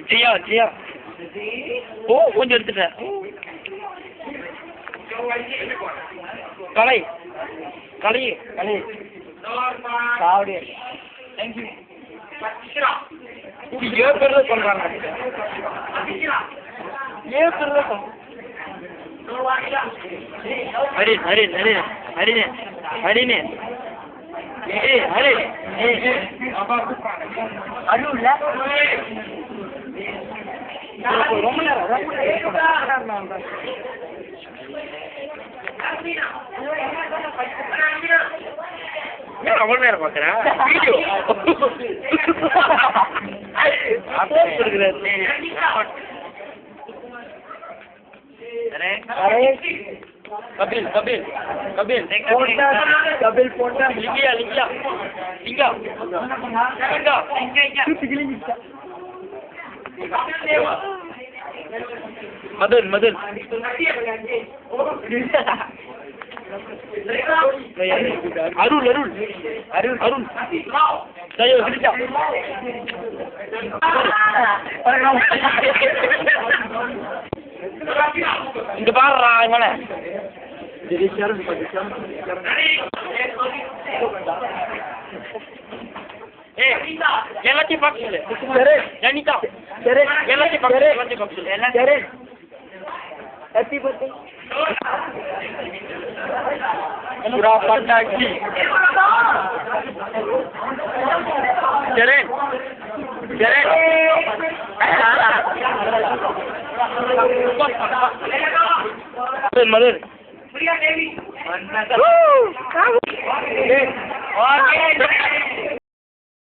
ஜியா ஜியா ஓ கொஞ்சம் எடுத்துட்டேன் கலை கலை கலை காவடி ஏழு பேர் தான் சொல்றாங்க ஏழு பேர் தான் சொல்றாங்க ஹரி ஹரி ஹரி ஹரினே ஹரினே ஏய் ஹரி அருள் இல்ல ரொம்ப நேரம் அவ்வளவு நேரம் பாக்குறேன் வீடியோ कपिल कपिल कपिल कपिल फोटा लिखिया लिखिया लिखा लिखा मदन मदन अरुण अरुण अरुण अरुण जाओ लिखा இங்க பாருடா இவன எல்லாத்தையும் பார்க்கல ஜனிதா எல்லாத்தையும் பார்க்கல ஹேப்பி பர்த்டே पूरा पटाखी चले चले मदर प्रिया देवी